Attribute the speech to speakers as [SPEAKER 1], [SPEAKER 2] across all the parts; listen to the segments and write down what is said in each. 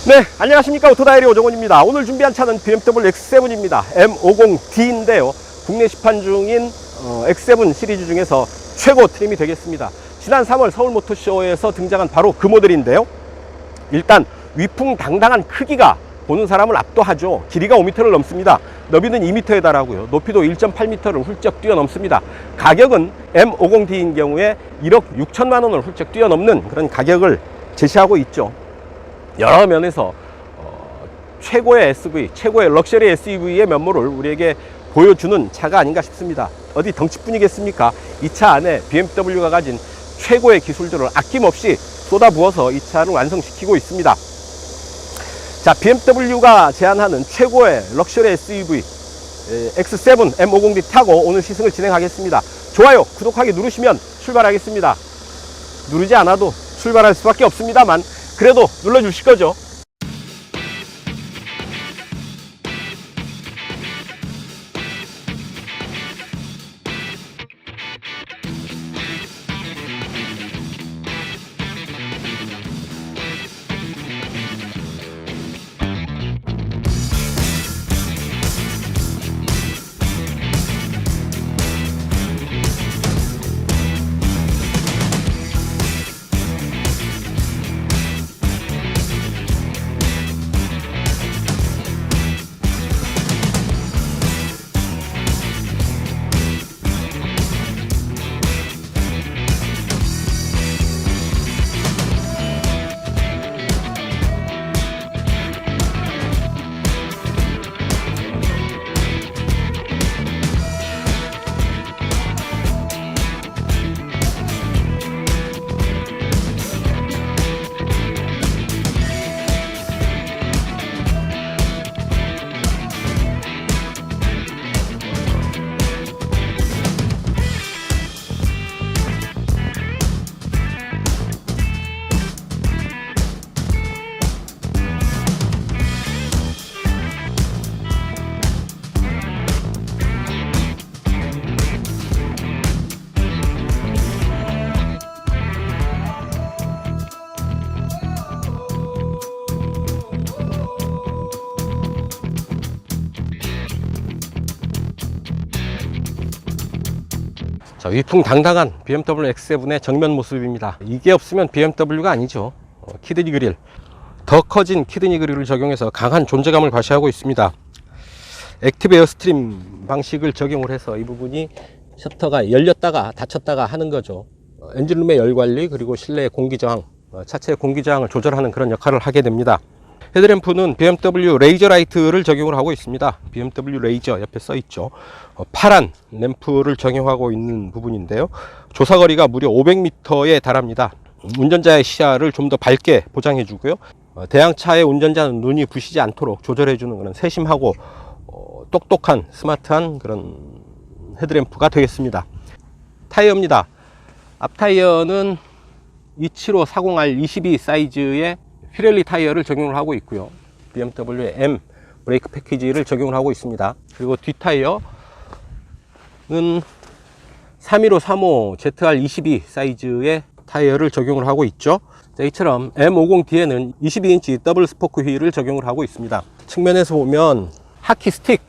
[SPEAKER 1] 네, 안녕하십니까. 오토다이리 오정훈입니다. 오늘 준비한 차는 BMW X7입니다. M50D인데요. 국내 시판 중인 X7 시리즈 중에서 최고 트림이 되겠습니다. 지난 3월 서울모터쇼에서 등장한 바로 그 모델인데요. 일단 위풍당당한 크기가 보는 사람을 압도하죠. 길이가 5m를 넘습니다. 너비는 2m에 달하고요. 높이도 1.8m를 훌쩍 뛰어넘습니다. 가격은 M50D인 경우에 1억 6천만 원을 훌쩍 뛰어넘는 그런 가격을 제시하고 있죠. 여러 면에서 최고의 SUV, 최고의 럭셔리 SUV의 면모를 우리에게 보여주는 차가 아닌가 싶습니다. 어디 덩치뿐이겠습니까? 이 차 안에 BMW가 가진 최고의 기술들을 아낌없이 쏟아부어서 이 차를 완성시키고 있습니다. 자, BMW가 제안하는 최고의 럭셔리 SUV X7 M50D 타고 오늘 시승을 진행하겠습니다. 좋아요, 구독하기 누르시면 출발하겠습니다. 누르지 않아도 출발할 수밖에 없습니다만 그래도 눌러주실 거죠? 자, 위풍당당한 BMW X7의 정면 모습입니다. 이게 없으면 BMW가 아니죠. 키드니 그릴, 더 커진 키드니 그릴을 적용해서 강한 존재감을 과시하고 있습니다. 액티브 에어스트림 방식을 적용을 해서 이 부분이 셔터가 열렸다가 닫혔다가 하는 거죠. 엔진룸의 열 관리, 그리고 실내 공기 저항, 차체의 공기 저항을 조절하는 그런 역할을 하게 됩니다. 헤드램프는 BMW 레이저 라이트를 적용을 하고 있습니다. BMW 레이저 옆에 써 있죠. 파란 램프를 적용하고 있는 부분인데요. 조사거리가 무려 500m에 달합니다. 운전자의 시야를 좀 더 밝게 보장해 주고요. 대항차의 운전자는 눈이 부시지 않도록 조절해 주는 그런 세심하고 똑똑한 스마트한 그런 헤드램프가 되겠습니다. 타이어입니다. 앞 타이어는 27540R 22 사이즈의 피렐리 타이어를 적용을 하고 있고요. BMW의 M 브레이크 패키지를 적용을 하고 있습니다. 그리고 뒷 타이어는 31535 ZR22 사이즈의 타이어를 적용을 하고 있죠. 자, 이처럼 M50D에는 22인치 더블 스포크 휠을 적용을 하고 있습니다. 측면에서 보면 하키 스틱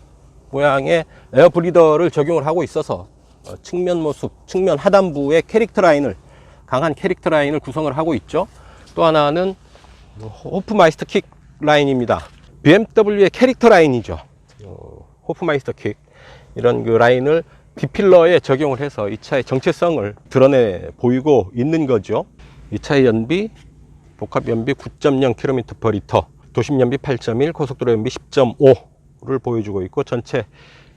[SPEAKER 1] 모양의 에어 브리더를 적용을 하고 있어서 측면 모습, 측면 하단부의 캐릭터 라인을, 강한 캐릭터 라인을 구성을 하고 있죠. 또 하나는 호프마이스터 킥 라인입니다. BMW의 캐릭터 라인이죠. 호프마이스터 킥, 이런 그 라인을 B필러에 적용을 해서 이 차의 정체성을 드러내 보이고 있는 거죠. 이 차의 연비, 복합 연비 9.0km/L, 도심 연비 8.1, 고속도로 연비 10.5를 보여주고 있고, 전체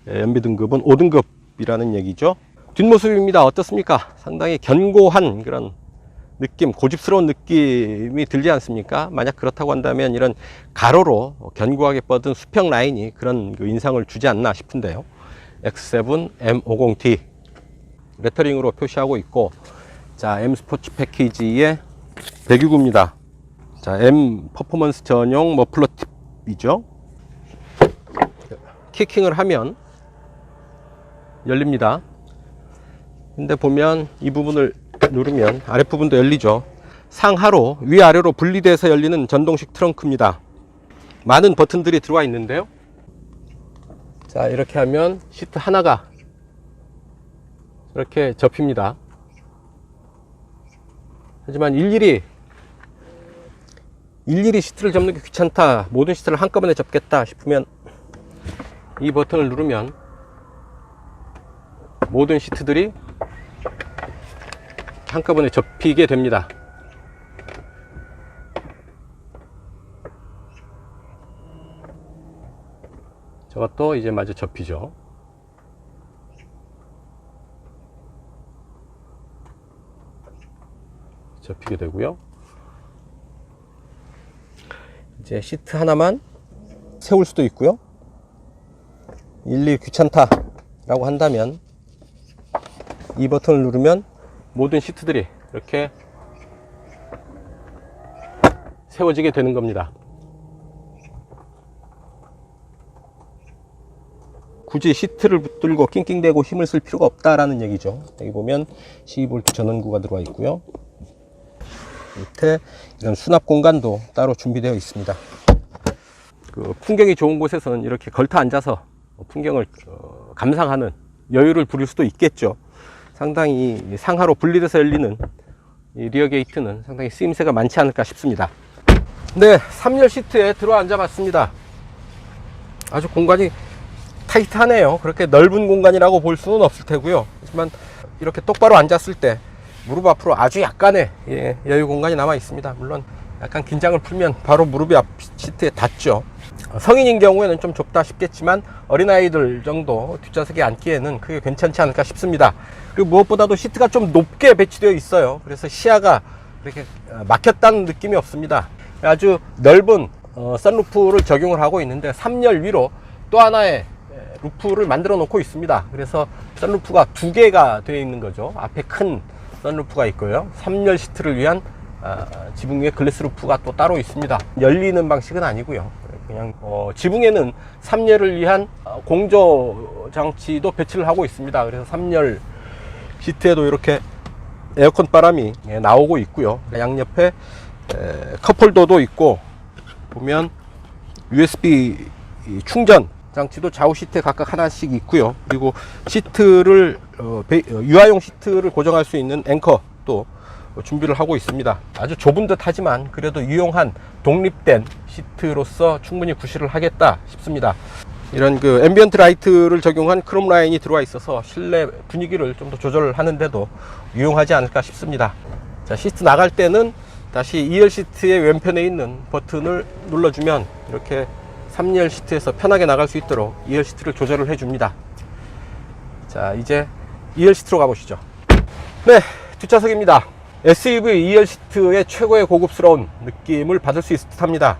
[SPEAKER 1] 연비 등급은 5등급이라는 얘기죠. 뒷모습입니다. 어떻습니까? 상당히 견고한 그런 느낌, 고집스러운 느낌이 들지 않습니까? 만약 그렇다고 한다면 이런 가로로 견고하게 뻗은 수평 라인이 그런 그 인상을 주지 않나 싶은데요. X7 M50D 레터링으로 표시하고 있고, 자, M 스포츠 패키지의 배기구입니다. 자, M 퍼포먼스 전용 머플러 팁이죠. 키킹을 하면 열립니다. 근데 보면 이 부분을 누르면 아랫부분도 열리죠. 상하로 위아래로 분리돼서 열리는 전동식 트렁크입니다. 많은 버튼들이 들어와 있는데요. 자, 이렇게 하면 시트 하나가 이렇게 접힙니다. 하지만 일일이 시트를 접는 게 귀찮다, 모든 시트를 한꺼번에 접겠다 싶으면 이 버튼을 누르면 모든 시트들이 한꺼번에 접히게 됩니다. 저것도 이제 마저 접히죠. 접히게 되고요. 이제 시트 하나만 세울 수도 있고요. 일일이 귀찮다 라고 한다면 이 버튼을 누르면 모든 시트들이 이렇게 세워지게 되는 겁니다. 굳이 시트를 붙들고 낑낑대고 힘을 쓸 필요가 없다라는 얘기죠. 여기 보면 12V 전원구가 들어와 있고요. 밑에 이런 수납 공간도 따로 준비되어 있습니다. 그 풍경이 좋은 곳에서는 이렇게 걸터 앉아서 풍경을 감상하는 여유를 부릴 수도 있겠죠. 상당히 상하로 분리돼서 열리는 이 리어 게이트는 상당히 쓰임새가 많지 않을까 싶습니다. 네, 3열 시트에 들어 앉아 봤습니다. 아주 공간이 타이트하네요. 그렇게 넓은 공간이라고 볼 수는 없을 테고요. 하지만 이렇게 똑바로 앉았을 때 무릎 앞으로 아주 약간의 여유 공간이 남아 있습니다. 물론 약간 긴장을 풀면 바로 무릎이 앞 시트에 닿죠. 성인인 경우에는 좀 좁다 싶겠지만 어린아이들 정도 뒷좌석에 앉기에는 그게 괜찮지 않을까 싶습니다. 그리고 무엇보다도 시트가 좀 높게 배치되어 있어요. 그래서 시야가 이렇게 막혔다는 느낌이 없습니다. 아주 넓은 선루프를 적용을 하고 있는데 3열 위로 또 하나의 루프를 만들어 놓고 있습니다. 그래서 선루프가 두 개가 되어 있는 거죠. 앞에 큰 선루프가 있고요. 3열 시트를 위한 지붕 위에 글래스 루프가 또 따로 있습니다. 열리는 방식은 아니고요. 그냥 지붕에는 3열을 위한 공조 장치도 배치를 하고 있습니다. 그래서 3열 시트에도 이렇게 에어컨 바람이 나오고 있고요. 양옆에 컵홀더도 있고 보면 USB 충전 장치도 좌우 시트에 각각 하나씩 있고요. 그리고 시트를 유아용 시트를 고정할 수 있는 앵커도 준비를 하고 있습니다. 아주 좁은 듯 하지만 그래도 유용한 독립된 시트로서 충분히 구실을 하겠다 싶습니다. 이런 그 앰비언트 라이트를 적용한 크롬 라인이 들어와 있어서 실내 분위기를 좀 더 조절하는데도 유용하지 않을까 싶습니다. 자, 시트 나갈 때는 다시 2열 시트의 왼편에 있는 버튼을 눌러주면 이렇게 3열 시트에서 편하게 나갈 수 있도록 2열 시트를 조절을 해줍니다. 자, 이제 2열 시트로 가보시죠. 네, 뒷좌석입니다. SUV 2열 시트의 최고의 고급스러운 느낌을 받을 수 있을 듯 합니다.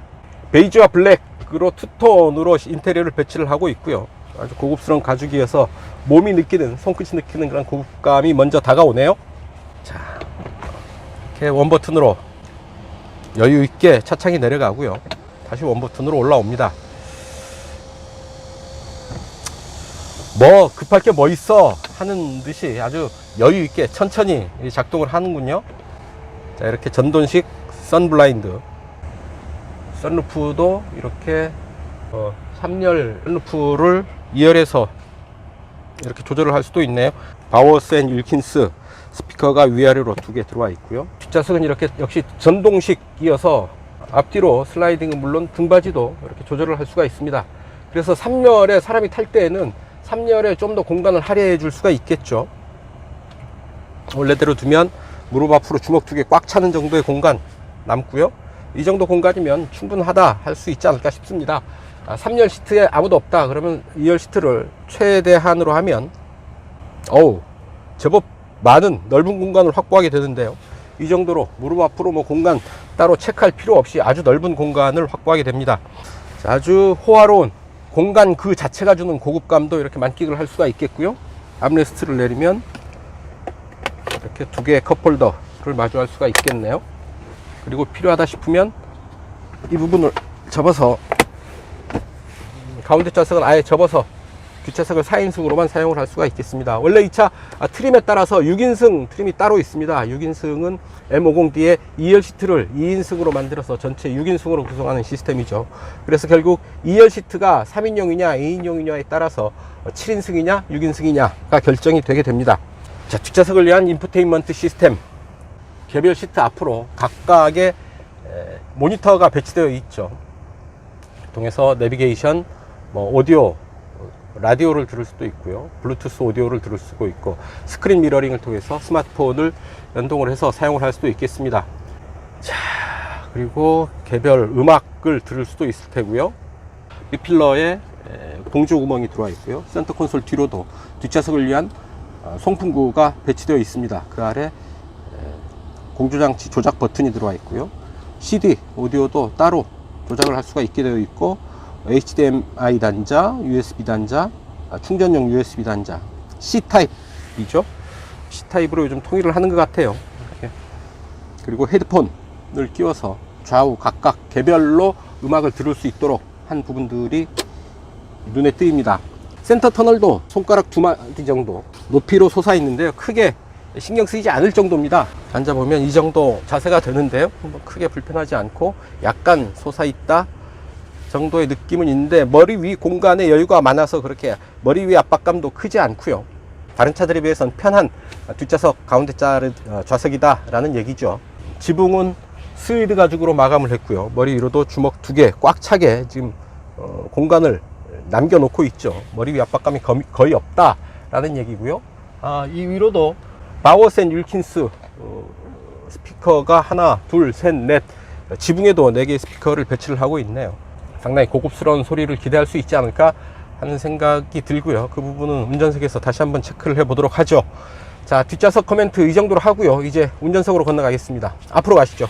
[SPEAKER 1] 베이지와 블랙으로 투톤으로 인테리어를 배치를 하고 있고요. 아주 고급스러운 가죽이어서 몸이 느끼는, 손끝이 느끼는 그런 고급감이 먼저 다가오네요. 자, 이렇게 원버튼으로 여유 있게 차창이 내려가고요. 다시 원버튼으로 올라옵니다. 뭐 급할 게 뭐 있어 하는 듯이 아주 여유 있게 천천히 작동을 하는군요. 자, 이렇게 전동식 선블라인드, 선루프도 이렇게 3열 선루프를 2열에서 이렇게 조절을 할 수도 있네요. 바워스 앤 윌킨스 스피커가 위아래로 두 개 들어와 있고요. 뒷좌석은 이렇게 역시 전동식이어서 앞뒤로 슬라이딩은 물론 등받이도 이렇게 조절을 할 수가 있습니다. 그래서 3열에 사람이 탈 때에는 3열에 좀 더 공간을 할애해 줄 수가 있겠죠. 원래대로 두면 무릎 앞으로 주먹 두 개 꽉 차는 정도의 공간 남고요. 이 정도 공간이면 충분하다 할 수 있지 않을까 싶습니다. 3열 시트에 아무도 없다 그러면 2열 시트를 최대한으로 하면 제법 많은 넓은 공간을 확보하게 되는데요. 이 정도로 무릎 앞으로 뭐 공간 따로 체크할 필요 없이 아주 넓은 공간을 확보하게 됩니다. 자, 아주 호화로운 공간 그 자체가 주는 고급감도 이렇게 만끽을 할 수가 있겠고요. 암레스트를 내리면 이렇게 두 개의 컵홀더를 마주할 수가 있겠네요. 그리고 필요하다 싶으면 이 부분을 접어서 가운데 좌석은 아예 접어서 뒷좌석을 4인승으로만 사용을 할 수가 있겠습니다. 원래 이 차 트림에 따라서 6인승 트림이 따로 있습니다. 6인승은 M50D의 2열 시트를 2인승으로 만들어서 전체 6인승으로 구성하는 시스템이죠. 그래서 결국 2열 시트가 3인용이냐 2인용이냐에 따라서 7인승이냐 6인승이냐가 결정이 되게 됩니다. 자, 뒷좌석을 위한 인포테인먼트 시스템, 개별 시트 앞으로 각각의 모니터가 배치되어 있죠. 통해서 내비게이션, 오디오, 라디오를 들을 수도 있고요. 블루투스 오디오를 들을 수도 있고, 스크린 미러링을 통해서 스마트폰을 연동을 해서 사용을 할 수도 있겠습니다. 자, 그리고 개별 음악을 들을 수도 있을 테고요. B필러에 공조 구멍이 들어와 있고요. 센터 콘솔 뒤로도 뒷좌석을 위한 송풍구가 배치되어 있습니다. 그 아래 공조장치 조작 버튼이 들어와 있고요. CD 오디오도 따로 조작을 할 수가 있게 되어 있고, HDMI 단자, USB 단자, 충전용 USB 단자, C타입이죠. C타입으로 요즘 통일을 하는 것 같아요. 이렇게. 그리고 헤드폰을 끼워서 좌우 각각 개별로 음악을 들을 수 있도록 한 부분들이 눈에 띄입니다. 센터 터널도 손가락 2마디 정도 높이로 솟아 있는데요. 크게 신경 쓰이지 않을 정도입니다. 앉아보면 이 정도 자세가 되는데요. 크게 불편하지 않고 약간 솟아 있다 정도의 느낌은 있는데, 머리 위 공간에 여유가 많아서 그렇게 머리 위 압박감도 크지 않고요. 다른 차들에 비해서는 편한 뒷좌석 가운데 좌석이다 라는 얘기죠. 지붕은 스위드 가죽으로 마감을 했고요. 머리 위로도 주먹 2개 꽉 차게 지금 공간을 남겨 놓고 있죠. 머리 위 압박감이 거의 없다 라는 얘기고요. 이 위로도 바워센 윌킨스 스피커가 하나, 둘, 셋, 넷, 지붕에도 4개의 스피커를 배치를 하고 있네요. 상당히 고급스러운 소리를 기대할 수 있지 않을까 하는 생각이 들고요. 그 부분은 운전석에서 다시 한번 체크를 해 보도록 하죠. 자, 뒷좌석 코멘트 이 정도로 하고요. 이제 운전석으로 건너가겠습니다. 앞으로 가시죠.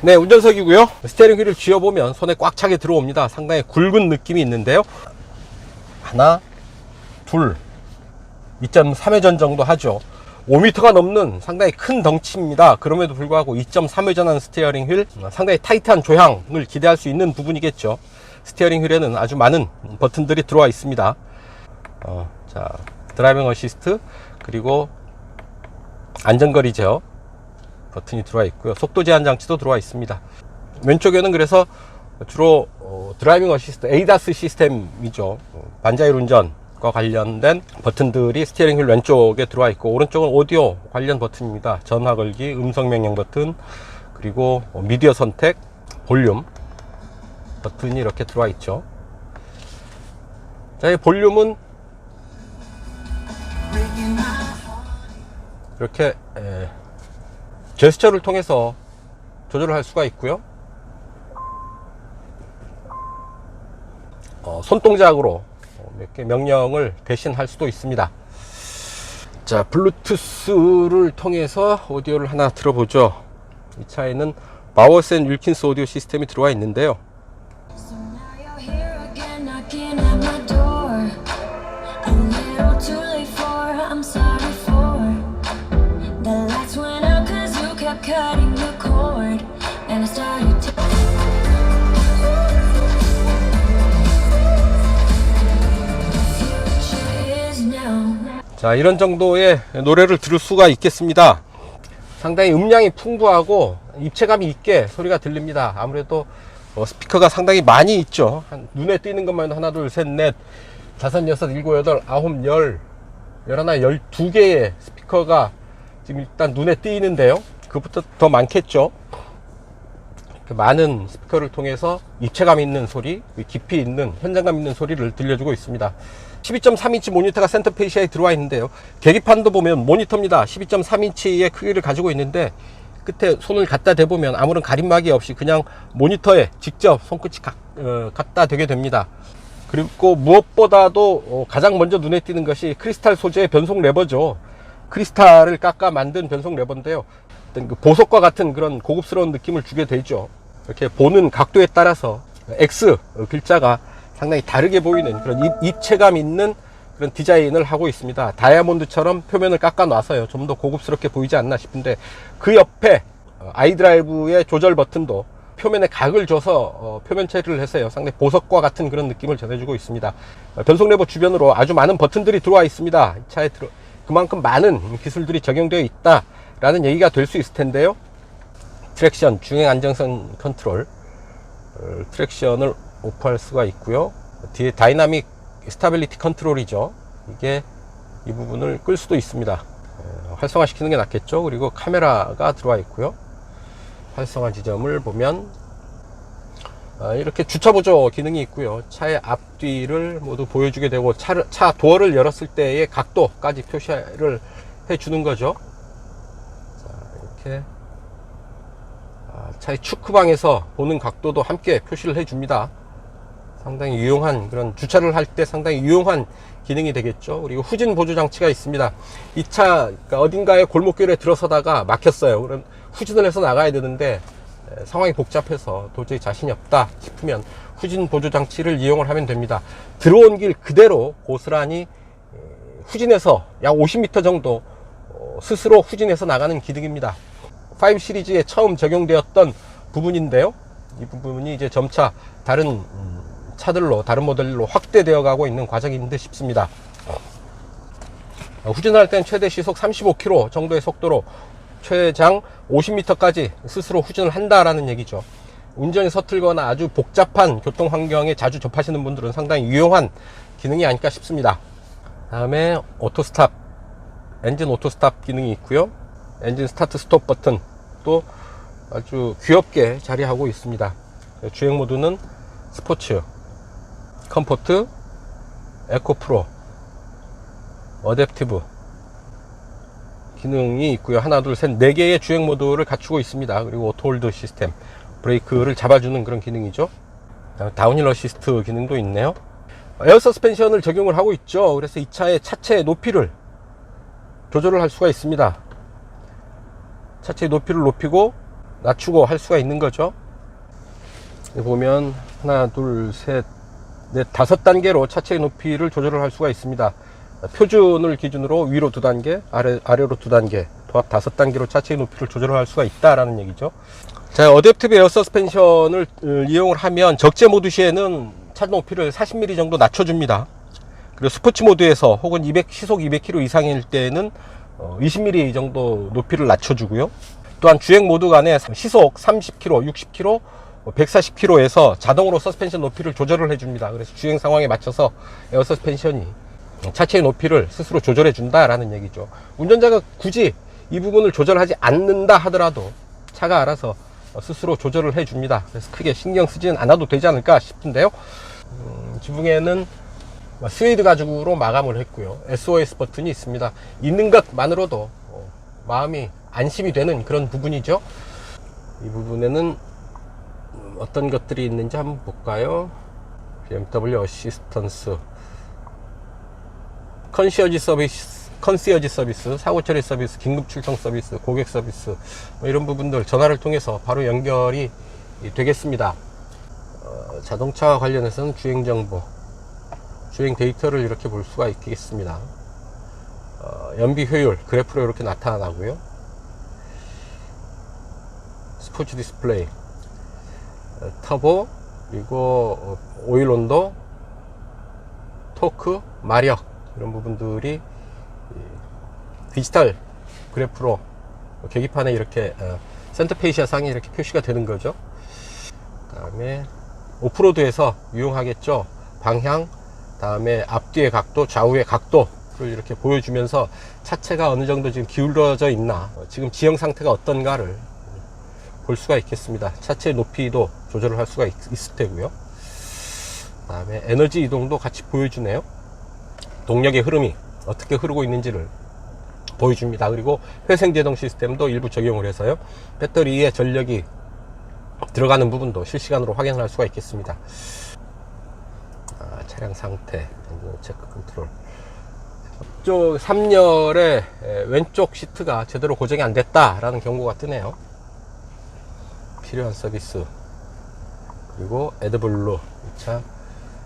[SPEAKER 1] 네, 운전석이고요. 스티어링 휠을 쥐어보면 손에 꽉 차게 들어옵니다. 상당히 굵은 느낌이 있는데요. 하나, 둘, 2.3회전 정도 하죠. 5m가 넘는 상당히 큰 덩치입니다. 그럼에도 불구하고 2.3회전한 스티어링 휠, 상당히 타이트한 조향을 기대할 수 있는 부분이겠죠. 스티어링 휠에는 아주 많은 버튼들이 들어와 있습니다. 자, 드라이빙 어시스트, 그리고 안전거리 제어 버튼이 들어와 있고요. 속도 제한 장치도 들어와 있습니다. 왼쪽에는 그래서 주로 드라이빙 어시스트 ADAS 시스템이죠. 반자율 운전과 관련된 버튼들이 스티어링 휠 왼쪽에 들어와 있고, 오른쪽은 오디오 관련 버튼입니다. 전화 걸기, 음성 명령 버튼, 그리고 미디어 선택, 볼륨 버튼이 이렇게 들어와 있죠. 자, 이 볼륨은 이렇게 제스처를 통해서 조절을 할 수가 있고요. 손동작으로 몇 개 명령을 대신할 수도 있습니다. 자, 블루투스를 통해서 오디오를 하나 들어보죠. 이 차에는 바워센 윌킨스 오디오 시스템이 들어와 있는데요. 자, 이런 정도의 노래를 들을 수가 있겠습니다. 상당히 음량이 풍부하고 입체감이 있게 소리가 들립니다. 아무래도 스피커가 상당히 많이 있죠. 눈에 띄는 것만 해도 하나, 둘, 셋, 넷, 다섯, 여섯, 일곱, 여덟, 아홉, 열, 열하나, 12개의 스피커가 지금 일단 눈에 띄는데요. 그것부터 더 많겠죠. 많은 스피커를 통해서 입체감 있는 소리, 깊이 있는 현장감 있는 소리를 들려주고 있습니다. 12.3인치 모니터가 센터 페이시아에 들어와 있는데요. 계기판도 보면 모니터입니다. 12.3인치의 크기를 가지고 있는데, 끝에 손을 갖다 대보면 아무런 가림막이 없이 그냥 모니터에 직접 손끝이 갖다 대게 됩니다. 그리고 무엇보다도 가장 먼저 눈에 띄는 것이 크리스탈 소재의 변속 레버죠. 크리스탈을 깎아 만든 변속 레버인데요. 어떤 그 보석과 같은 그런 고급스러운 느낌을 주게 되죠. 이렇게 보는 각도에 따라서 X 글자가 상당히 다르게 보이는 그런 입체감 있는 그런 디자인을 하고 있습니다. 다이아몬드처럼 표면을 깎아 놔서요, 좀 더 고급스럽게 보이지 않나 싶은데, 그 옆에 아이드라이브의 조절 버튼도 표면에 각을 줘서 표면 처리를 해서요, 상당히 보석과 같은 그런 느낌을 전해주고 있습니다. 변속 레버 주변으로 아주 많은 버튼들이 들어와 있습니다. 이 차에 그만큼 많은 기술들이 적용되어 있다라는 얘기가 될 수 있을 텐데요. 트랙션, 주행 안정성 컨트롤, 트랙션을 오프할 수가 있고요. 뒤에 다이나믹 스타빌리티 컨트롤이죠. 이게 이 부분을 끌 수도 있습니다. 활성화 시키는 게 낫겠죠. 그리고 카메라가 들어와 있고요. 활성화 지점을 보면 이렇게 주차 보조 기능이 있고요. 차의 앞뒤를 모두 보여주게 되고, 차 도어를 열었을 때의 각도까지 표시를 해 주는 거죠. 자, 이렇게 차의 축구방에서 보는 각도도 함께 표시를 해 줍니다. 상당히 유용한, 그런 주차를 할 때 상당히 유용한 기능이 되겠죠. 그리고 후진 보조 장치가 있습니다. 이 차 어딘가에 골목길에 들어서다가 막혔어요. 그럼 후진을 해서 나가야 되는데 상황이 복잡해서 도저히 자신이 없다 싶으면 후진 보조 장치를 이용을 하면 됩니다. 들어온 길 그대로 고스란히 후진해서 약 50m 정도 스스로 후진해서 나가는 기능입니다. 5 시리즈에 처음 적용되었던 부분인데요. 이 부분이 이제 점차 다른 차들로, 다른 모델로 확대되어 가고 있는 과정인 듯 싶습니다. 후진할 땐 최대 시속 35km 정도의 속도로 최장 50m까지 스스로 후진을 한다라는 얘기죠. 운전이 서툴거나 아주 복잡한 교통 환경에 자주 접하시는 분들은 상당히 유용한 기능이 아닐까 싶습니다. 다음에 오토스탑, 엔진 오토스탑 기능이 있고요. 엔진 스타트 스톱 버튼 또 아주 귀엽게 자리하고 있습니다. 주행 모드는 스포츠, 컴포트, 에코 프로, 어댑티브 기능이 있고요. 하나, 둘, 셋, 4개의 주행 모드를 갖추고 있습니다. 그리고 오토홀드 시스템, 브레이크를 잡아주는 그런 기능이죠. 다운힐 어시스트 기능도 있네요. 에어 서스펜션을 적용을 하고 있죠. 그래서 이 차의 차체의 높이를 조절을 할 수가 있습니다. 차체의 높이를 높이고 낮추고 할 수가 있는 거죠. 여기 보면 하나, 둘, 셋, 넷, 5단계로 차체의 높이를 조절을 할 수가 있습니다. 표준을 기준으로 위로 2단계, 아래로 2단계, 도합 5단계로 차체의 높이를 조절을 할 수가 있다라는 얘기죠. 자, 어댑티브 에어 서스펜션을 이용을 하면 적재 모드 시에는 차 높이를 40mm 정도 낮춰줍니다. 그리고 스포츠 모드에서 혹은 시속 200km 이상일 때는 20mm 정도 높이를 낮춰주고요. 또한 주행 모드 간에 시속 30km, 60km, 140km에서 자동으로 서스펜션 높이를 조절을 해줍니다. 그래서 주행 상황에 맞춰서 에어 서스펜션이 차체의 높이를 스스로 조절해 준다라는 얘기죠. 운전자가 굳이 이 부분을 조절하지 않는다 하더라도 차가 알아서 스스로 조절을 해 줍니다. 그래서 크게 신경 쓰지는 않아도 되지 않을까 싶은데요. 지붕에는 스웨이드 가죽으로 마감을 했고요. SOS 버튼이 있습니다. 있는 것만으로도 마음이 안심이 되는 그런 부분이죠. 이 부분에는 어떤 것들이 있는지 한번 볼까요? BMW 어시스턴스, 컨시어지 서비스, 사고 처리 서비스, 긴급 출동 서비스, 고객 서비스, 이런 부분들 전화를 통해서 바로 연결이 되겠습니다. 자동차와 관련해서는 주행 정보, 주행 데이터를 이렇게 볼 수가 있겠습니다. 연비 효율 그래프로 이렇게 나타나고요. 스포츠 디스플레이, 터보, 그리고 오일 온도, 토크, 마력, 이런 부분들이 디지털 그래프로 계기판에 이렇게 센터페시아 상에 이렇게 표시가 되는 거죠. 그 다음에 오프로드에서 유용하겠죠. 방향, 다음에 앞뒤의 각도, 좌우의 각도를 이렇게 보여주면서 차체가 어느 정도 지금 기울어져 있나, 지금 지형 상태가 어떤가를 볼 수가 있겠습니다. 차체의 높이도 조절을 할 수가 있을 테고요. 그 다음에 에너지 이동도 같이 보여주네요. 동력의 흐름이 어떻게 흐르고 있는지를 보여줍니다. 그리고 회생제동 시스템도 일부 적용을 해서요, 배터리에 전력이 들어가는 부분도 실시간으로 확인할 수가 있겠습니다. 차량 상태, 체크 컨트롤. 앞쪽 3열의 왼쪽 시트가 제대로 고정이 안 됐다라는 경고가 뜨네요. 필요한 서비스. 그리고 애드블루. 차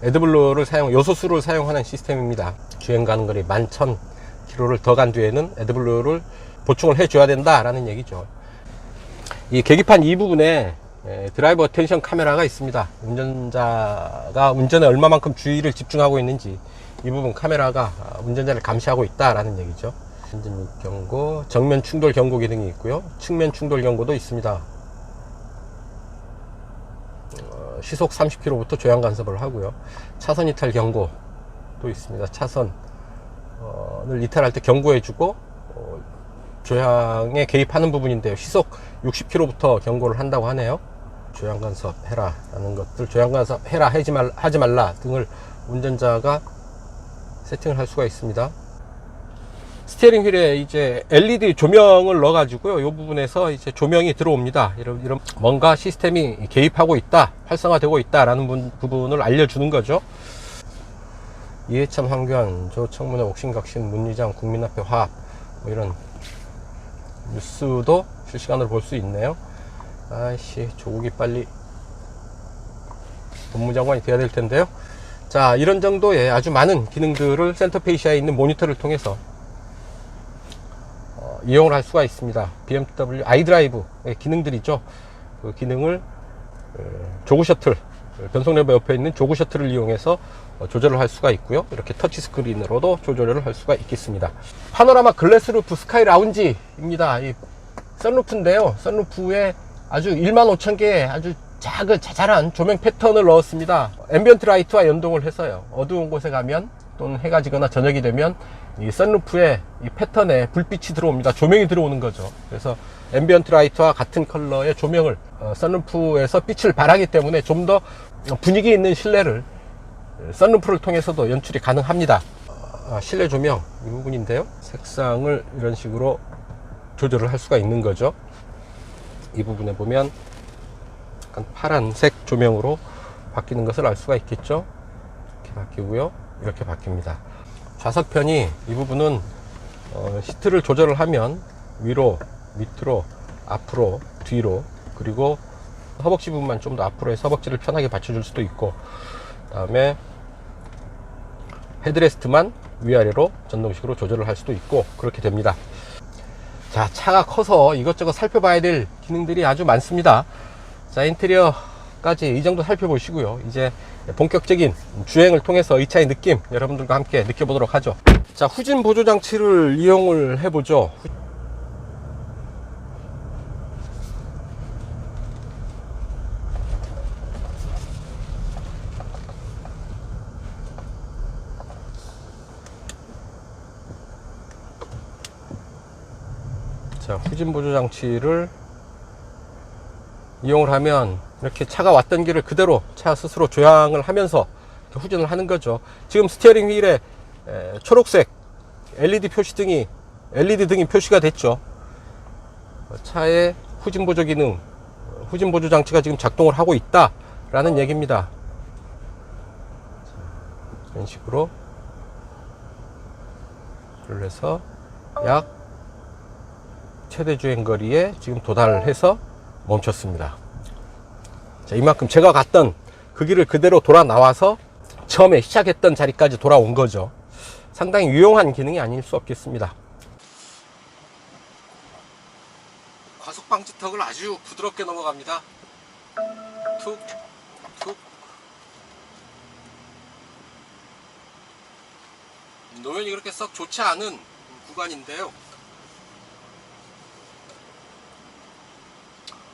[SPEAKER 1] 애드블루를 요소수를 사용하는 시스템입니다. 주행 가는 거리 11,000km를 더 간 뒤에는 애드블루를 보충을 해줘야 된다라는 얘기죠. 이 계기판 이 부분에 드라이버 어텐션 카메라가 있습니다. 운전자가 운전에 얼마만큼 주의를 집중하고 있는지 이 부분 카메라가 운전자를 감시하고 있다라는 얘기죠. 엔진 경고, 정면 충돌 경고 기능이 있고요. 측면 충돌 경고도 있습니다. 시속 30km부터 조향 간섭을 하고요. 차선 이탈 경고도 있습니다. 차선을 이탈할 때 경고해주고 조향에 개입하는 부분인데요. 시속 60km부터 경고를 한다고 하네요. 조향 간섭 해라 라는 것들, 조향 간섭 해라 하지 말라 등을 운전자가 세팅을 할 수가 있습니다. 스티어링 휠에 이제 LED 조명을 넣어 가지고요, 이 부분에서 이제 조명이 들어옵니다. 이런 뭔가 시스템이 개입하고 있다, 활성화되고 있다 라는 부분을 알려주는 거죠. 이해참 황교안 조 청문회 옥신각신 문의장 국민 앞에 화합, 뭐 이런 뉴스도 실시간으로 볼 수 있네요. 아이씨, 조국이 빨리 법무장관이 돼야 될 텐데요. 자, 이런 정도의 아주 많은 기능들을 센터페시아에 있는 모니터를 통해서 이용을 할 수가 있습니다. BMW iDrive의 기능들이죠. 그 기능을 조그 셔틀, 변속 레버 옆에 있는 조그 셔틀을 이용해서 조절을 할 수가 있고요. 이렇게 터치 스크린으로도 조절을 할 수가 있겠습니다. 파노라마 글래스루프 스카이 라운지입니다. 이 선루프인데요. 선루프에 아주 15,000개의 아주 자잘한 조명 패턴을 넣었습니다. 앰비언트 라이트와 연동을 해서요, 어두운 곳에 가면 또는 해가 지거나 저녁이 되면 이 선루프에 이 패턴에 불빛이 들어옵니다. 조명이 들어오는 거죠. 그래서 앰비언트 라이트와 같은 컬러의 조명을 선루프에서 빛을 발하기 때문에 좀 더 분위기 있는 실내를 선루프를 통해서도 연출이 가능합니다. 실내 조명 이 부분인데요, 색상을 이런 식으로 조절을 할 수가 있는 거죠. 이 부분에 보면 약간 파란색 조명으로 바뀌는 것을 알 수가 있겠죠. 이렇게 바뀌고요, 이렇게 바뀝니다. 좌석편이 이 부분은 시트를 조절을 하면 위로, 밑으로, 앞으로, 뒤로, 그리고 허벅지 부분만 좀 더 앞으로 해서 허벅지를 편하게 받쳐줄 수도 있고, 그 다음에 헤드레스트만 위아래로 전동식으로 조절을 할 수도 있고, 그렇게 됩니다. 자, 차가 커서 이것저것 살펴봐야 될 기능들이 아주 많습니다. 자, 인테리어까지 이 정도 살펴보시고요, 이제 본격적인 주행을 통해서 이 차의 느낌 여러분들과 함께 느껴보도록 하죠. 자, 후진 보조 장치를 이용을 해보죠. 자, 후진 보조 장치를 이용을 하면 이렇게 차가 왔던 길을 그대로 차 스스로 조향을 하면서 후진을 하는 거죠. 지금 스티어링 휠에 초록색 LED 등이 표시가 됐죠. 차의 후진 보조 기능, 후진 보조 장치가 지금 작동을 하고 있다 라는 얘기입니다. 이런 식으로 해서 약 최대 주행 거리에 지금 도달을 해서 멈췄습니다. 자, 이만큼 제가 갔던 그 길을 그대로 돌아 나와서 처음에 시작했던 자리까지 돌아온 거죠. 상당히 유용한 기능이 아닐 수 없겠습니다. 과속 방지턱을 아주 부드럽게 넘어갑니다. 툭, 툭. 노면이 그렇게 썩 좋지 않은 구간인데요,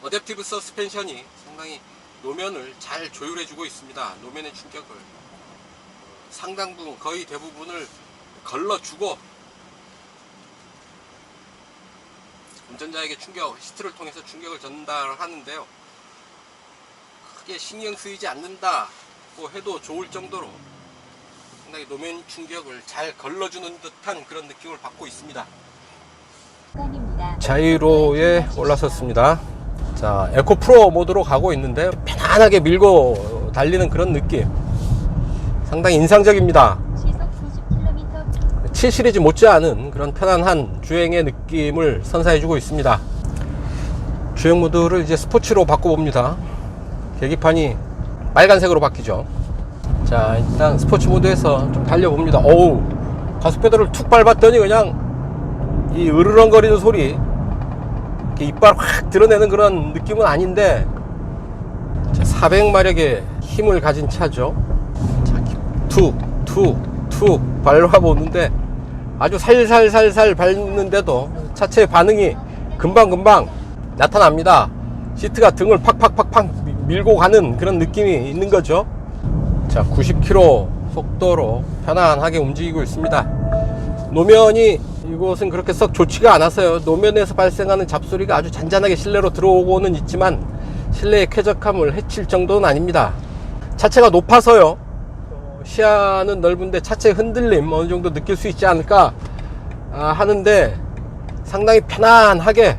[SPEAKER 1] 어댑티브 서스펜션이 상당히 노면을 잘 조율해주고 있습니다. 노면의 충격을 상당 부분, 거의 대부분을 걸러주고 운전자에게 시트를 통해서 충격을 전달하는데요, 크게 신경 쓰이지 않는다고 해도 좋을 정도로 상당히 노면 충격을 잘 걸러주는 듯한 그런 느낌을 받고 있습니다. 자이로에 올라섰습니다. 자, 에코 프로 모드로 가고 있는데 편안하게 밀고 달리는 그런 느낌, 상당히 인상적입니다. 7 시리즈 못지않은 그런 편안한 주행의 느낌을 선사해주고 있습니다. 주행 모드를 이제 스포츠로 바꿔봅니다. 계기판이 빨간색으로 바뀌죠. 자, 일단 스포츠 모드에서 좀 달려봅니다. 어우, 가속 페달을 툭 밟았더니 그냥 이 으르렁거리는 소리, 이렇게 이빨 확 드러내는 그런 느낌은 아닌데 400마력의 힘을 가진 차죠. 자, 툭 밟아보는데 아주 살살살살 밟는데도 차체의 반응이 금방금방 나타납니다. 시트가 등을 팍팍팍팍 밀고 가는 그런 느낌이 있는 거죠. 자, 90km 속도로 편안하게 움직이고 있습니다. 노면이 이곳은 그렇게 썩 좋지가 않아서요. 노면에서 발생하는 잡소리가 아주 잔잔하게 실내로 들어오고는 있지만 실내의 쾌적함을 해칠 정도는 아닙니다. 차체가 높아서요, 시야는 넓은데 차체의 흔들림 어느 정도 느낄 수 있지 않을까 하는데 상당히 편안하게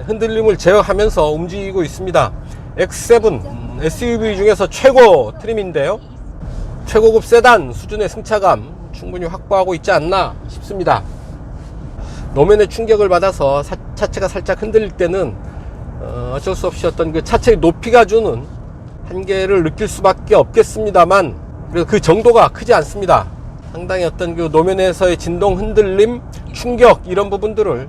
[SPEAKER 1] 흔들림을 제어하면서 움직이고 있습니다. X7 SUV 중에서 최고 트림인데요, 최고급 세단 수준의 승차감 충분히 확보하고 있지 않나 싶습니다. 노면의 충격을 받아서 차체가 살짝 흔들릴 때는 어쩔 수 없이 어떤 그 차체의 높이가 주는 한계를 느낄 수밖에 없겠습니다만, 그래서 그 정도가 크지 않습니다. 상당히 어떤 그 노면에서의 진동, 흔들림, 충격 이런 부분들을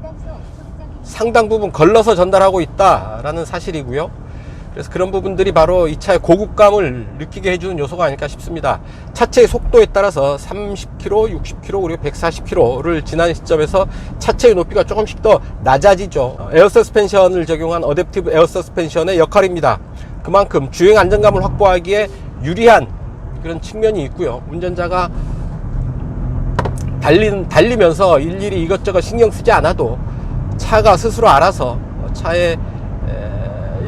[SPEAKER 1] 상당 부분 걸러서 전달하고 있다라는 사실이고요. 그래서 그런 부분들이 바로 이 차의 고급감을 느끼게 해주는 요소가 아닐까 싶습니다. 차체의 속도에 따라서 30km, 60km, 그리고 140km를 지나는 시점에서 차체의 높이가 조금씩 더 낮아지죠. 에어 서스펜션을 적용한 어댑티브 에어 서스펜션의 역할입니다. 그만큼 주행 안정감을 확보하기에 유리한 그런 측면이 있고요. 운전자가 달리면서 일일이 이것저것 신경 쓰지 않아도 차가 스스로 알아서 차의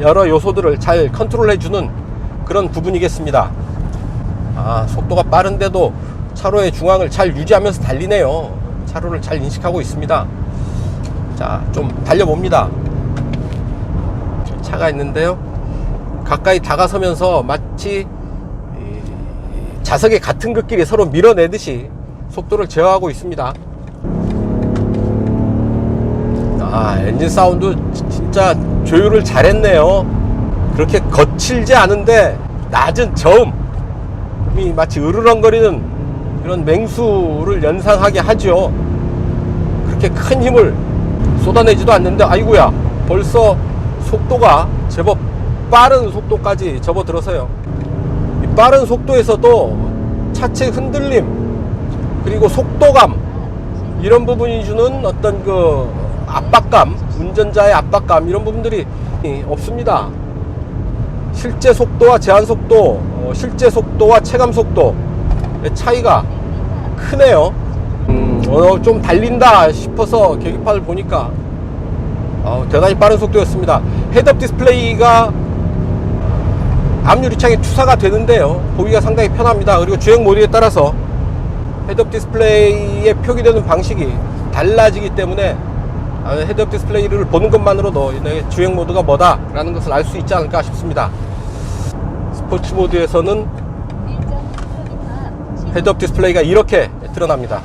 [SPEAKER 1] 여러 요소들을 잘 컨트롤해주는 그런 부분이겠습니다. 속도가 빠른데도 차로의 중앙을 잘 유지하면서 달리네요. 차로를 잘 인식하고 있습니다. 자, 좀 달려봅니다. 차가 있는데요, 가까이 다가서면서 마치 자석의 같은 극끼리 서로 밀어내듯이 속도를 제어하고 있습니다. 엔진 사운드 진짜 조율을 잘했네요. 그렇게 거칠지 않은데 낮은 저음이 마치 으르렁거리는 그런 맹수를 연상하게 하죠. 그렇게 큰 힘을 쏟아내지도 않는데 아이고야, 벌써 속도가 제법 빠른 속도까지 접어들어서요. 이 빠른 속도에서도 차체 흔들림 그리고 속도감 이런 부분이 주는 어떤 그 압박감, 운전자의 압박감 이런 부분들이 없습니다. 실제 속도와 제한 속도, 실제 속도와 체감 속도의 차이가 크네요. 좀 달린다 싶어서 계기판을 보니까 대단히 빠른 속도였습니다. 헤드업 디스플레이가 앞유리창에 투사가 되는데요, 보기가 상당히 편합니다. 그리고 주행 모드에 따라서 헤드업 디스플레이에 표기되는 방식이 달라지기 때문에 헤드업 디스플레이를 보는 것만으로도 주행 모드가 뭐다 라는 것을 알 수 있지 않을까 싶습니다. 스포츠 모드에서는 헤드업 디스플레이가 이렇게 드러납니다.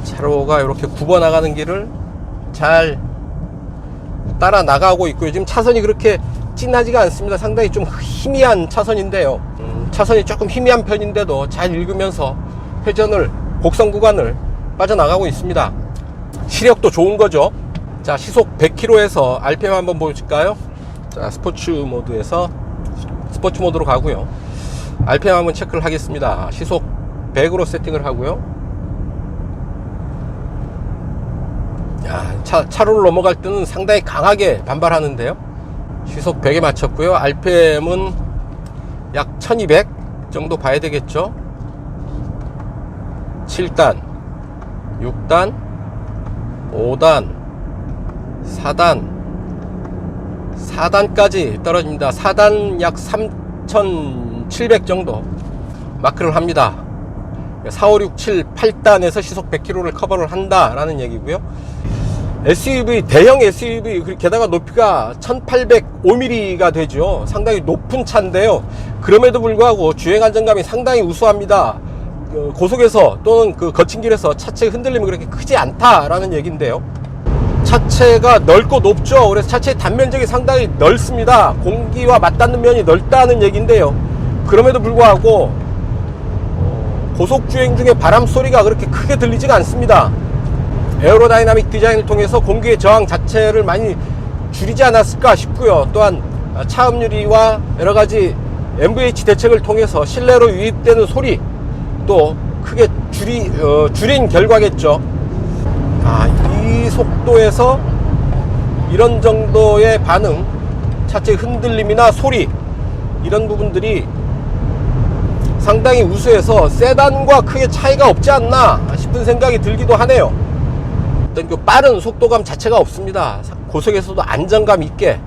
[SPEAKER 1] 차로가 이렇게 굽어 나가는 길을 잘 따라 나가고 있고요. 지금 차선이 그렇게 진하지가 않습니다. 상당히 좀 희미한 차선인데요, 차선이 조금 희미한 편인데도 잘 읽으면서 회전을, 곡선 구간을 빠져나가고 있습니다. 시력도 좋은 거죠. 자, 시속 100km에서 RPM 한번 보실까요? 자, 스포츠 모드로 가고요. RPM 한번 체크를 하겠습니다. 시속 100으로 세팅을 하고요. 차로를 넘어갈 때는 상당히 강하게 반발하는데요, 시속 100에 맞췄고요. RPM은 약 1200 정도 봐야 되겠죠. 7단, 6단, 5단, 4단까지 떨어집니다. 4단 약 3700 정도 마크를 합니다. 4, 5, 6, 7, 8단에서 시속 100km를 커버를 한다라는 얘기고요. SUV, 대형 SUV, 게다가 높이가 1805mm가 되죠. 상당히 높은 차인데요, 그럼에도 불구하고 주행 안정감이 상당히 우수합니다. 고속에서 또는 그 거친 길에서 차체 흔들림이 그렇게 크지 않다라는 얘기인데요, 차체가 넓고 높죠. 그래서 차체의 단면적이 상당히 넓습니다. 공기와 맞닿는 면이 넓다는 얘기인데요, 그럼에도 불구하고 고속주행 중에 바람 소리가 그렇게 크게 들리지가 않습니다. 에어로다이나믹 디자인을 통해서 공기의 저항 자체를 많이 줄이지 않았을까 싶고요. 또한 차음유리와 여러가지 MVH 대책을 통해서 실내로 유입되는 소리 또 크게 줄인 결과겠죠. 이 속도에서 이런 정도의 반응, 차체 흔들림이나 소리, 이런 부분들이 상당히 우수해서 세단과 크게 차이가 없지 않나 싶은 생각이 들기도 하네요. 어떤 그 빠른 속도감 자체가 없습니다. 고속에서도 안정감 있게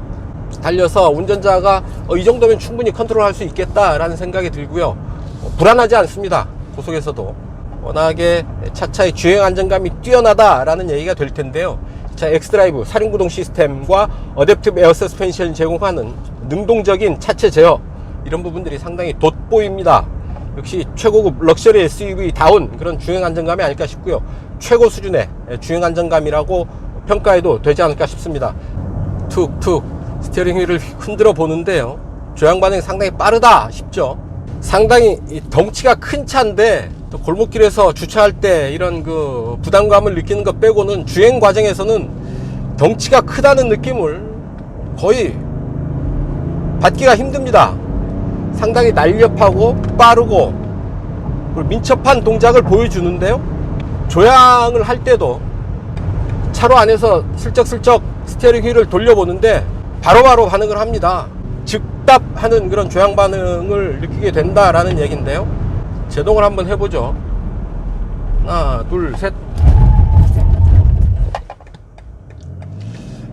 [SPEAKER 1] 달려서 운전자가 이 정도면 충분히 컨트롤할 수 있겠다라는 생각이 들고요. 불안하지 않습니다. 고속에서도 워낙에 차차의 주행 안정감이 뛰어나다라는 얘기가 될 텐데요. 자, 엑스드라이브 사륜구동 시스템과 어댑티브 에어 서스펜션이 제공하는 능동적인 차체 제어, 이런 부분들이 상당히 돋보입니다. 역시 최고급 럭셔리 SUV다운 그런 주행 안정감이 아닐까 싶고요. 최고 수준의 주행 안정감이라고 평가해도 되지 않을까 싶습니다. 툭툭 스티어링 휠을 흔들어 보는데요, 조향 반응이 상당히 빠르다 싶죠. 상당히 덩치가 큰 차인데 또 골목길에서 주차할 때 이런 그 부담감을 느끼는 것 빼고는 주행 과정에서는 덩치가 크다는 느낌을 거의 받기가 힘듭니다. 상당히 날렵하고 빠르고 그리고 민첩한 동작을 보여주는데요, 조향을 할 때도 차로 안에서 슬쩍슬쩍 스티어링 휠을 돌려보는데 바로바로 반응을 합니다. 즉답하는 그런 조향 반응을 느끼게 된다라는 얘기인데요. 제동을 한번 해보죠. 하나, 둘, 셋.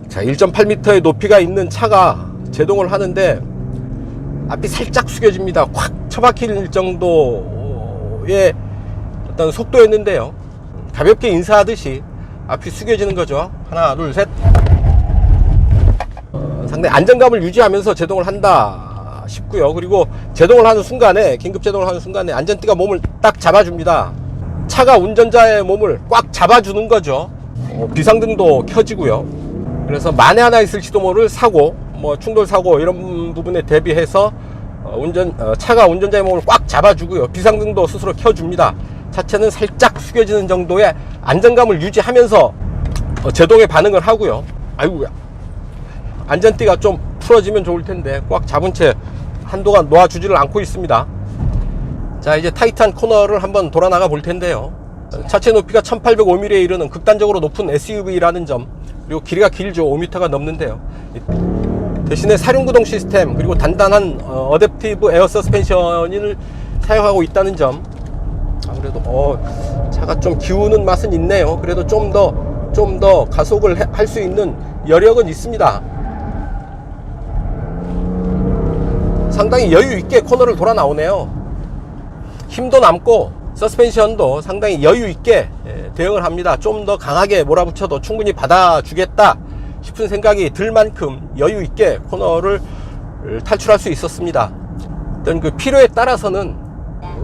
[SPEAKER 1] 자, 1.8m의 높이가 있는 차가 제동을 하는데 앞이 살짝 숙여집니다. 콱 처박힐 정도의 어떤 속도였는데요, 가볍게 인사하듯이 앞이 숙여지는 거죠. 하나, 둘, 셋. 상당히 안정감을 유지하면서 제동을 한다 싶고요. 그리고 제동을 하는 순간에, 긴급 제동을 하는 순간에 안전띠가 몸을 딱 잡아줍니다. 차가 운전자의 몸을 꽉 잡아주는 거죠. 비상등도 켜지고요. 그래서 만에 하나 있을지도 모를 사고, 충돌 사고 이런 부분에 대비해서 차가 운전자의 몸을 꽉 잡아주고요. 비상등도 스스로 켜줍니다. 차체는 살짝 숙여지는 정도의 안정감을 유지하면서 제동에 반응을 하고요. 아이고야, 안전띠가 좀 풀어지면 좋을 텐데 꽉 잡은 채 한동안 놓아주지를 않고 있습니다. 자, 이제 타이트한 코너를 한번 돌아 나가 볼 텐데요, 차체 높이가 1805mm에 이르는 극단적으로 높은 SUV라는 점, 그리고 길이가 길죠. 5m가 넘는데요. 대신에 사륜구동 시스템 그리고 단단한 어댑티브 에어 서스펜션을 사용하고 있다는 점, 아무래도 차가 좀 기우는 맛은 있네요. 그래도 좀 더 가속을 할 수 있는 여력은 있습니다. 상당히 여유 있게 코너를 돌아 나오네요. 힘도 남고 서스펜션도 상당히 여유 있게 대응을 합니다. 좀 더 강하게 몰아붙여도 충분히 받아주겠다 싶은 생각이 들 만큼 여유 있게 코너를 탈출할 수 있었습니다. 어떤 그 필요에 따라서는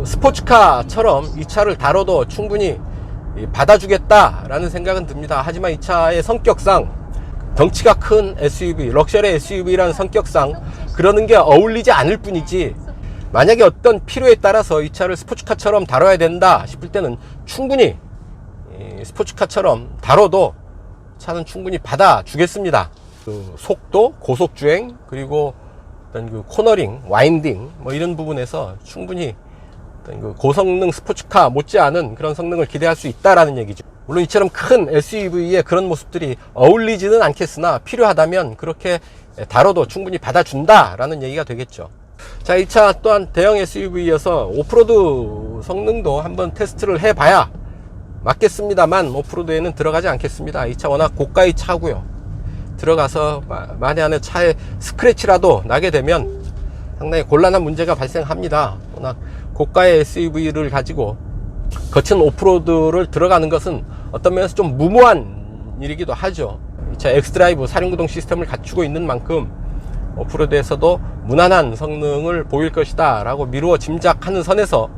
[SPEAKER 1] 스포츠카처럼 이 차를 다뤄도 충분히 받아주겠다라는 생각은 듭니다. 하지만 이 차의 성격상, 덩치가 큰 SUV, 럭셔리 SUV라는 성격상 그러는 게 어울리지 않을 뿐이지, 만약에 어떤 필요에 따라서 이 차를 스포츠카처럼 다뤄야 된다 싶을 때는 충분히 스포츠카처럼 다뤄도 차는 충분히 받아주겠습니다. 그 속도, 고속주행, 그리고 어떤 그 코너링, 와인딩 이런 부분에서 충분히 어떤 그 고성능 스포츠카 못지않은 그런 성능을 기대할 수 있다라는 얘기죠. 물론 이처럼 큰 SUV의 그런 모습들이 어울리지는 않겠으나 필요하다면 그렇게 다뤄도 충분히 받아준다라는 얘기가 되겠죠. 자, 이 차 또한 대형 SUV여서 오프로드 성능도 한번 테스트를 해봐야 맞겠습니다만 오프로드에는 들어가지 않겠습니다. 이 차 워낙 고가의 차고요. 들어가서 만에 하나 차에 스크래치라도 나게 되면 상당히 곤란한 문제가 발생합니다. 워낙 고가의 SUV를 가지고 거친 오프로드를 들어가는 것은 어떤 면에서 좀 무모한 일이기도 하죠. 이 차 엑스드라이브 사륜구동 시스템을 갖추고 있는 만큼 오프로드에서도 무난한 성능을 보일 것이다 라고 미루어 짐작하는 선에서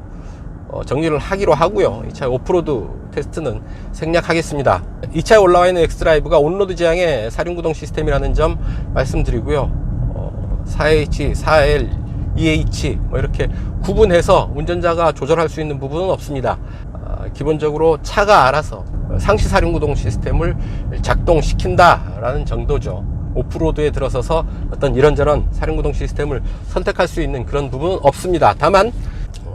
[SPEAKER 1] 정리를 하기로 하고요. 이 차의 오프로드 테스트는 생략하겠습니다. 이 차에 올라와 있는 엑스드라이브가 온로드 제향의 사륜구동 시스템이라는 점 말씀드리고요. 4H, 4L, EH 이렇게 구분해서 운전자가 조절할 수 있는 부분은 없습니다. 기본적으로 차가 알아서 상시 사륜구동 시스템을 작동시킨다 라는 정도죠. 오프로드에 들어서서 어떤 이런저런 사륜구동 시스템을 선택할 수 있는 그런 부분은 없습니다. 다만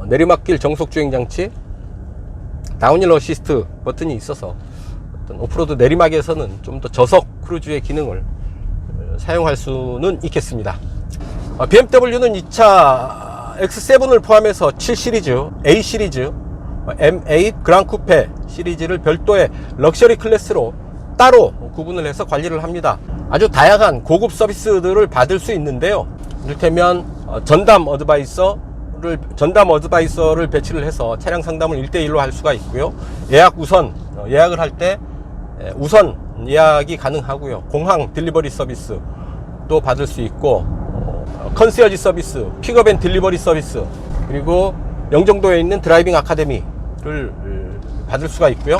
[SPEAKER 1] 내리막길 정속주행장치, 다운힐 어시스트 버튼이 있어서 어떤 오프로드 내리막에서는 좀 더 저속 크루즈의 기능을 사용할 수는 있겠습니다. BMW는 2차 X7을 포함해서 7 시리즈, A 시리즈, M8 그랑 쿠페 시리즈를 별도의 럭셔리 클래스로 따로 구분을 해서 관리를 합니다. 아주 다양한 고급 서비스들을 받을 수 있는데요. 이를테면 전담 어드바이서를 배치를 해서 차량 상담을 1대1로 할 수가 있고요. 예약을 할 때 우선 예약이 가능하고요. 공항 딜리버리 서비스도 받을 수 있고, 컨시어지 서비스, 픽업 앤 딜리버리 서비스, 그리고 영종도에 있는 드라이빙 아카데미를 받을 수가 있고요.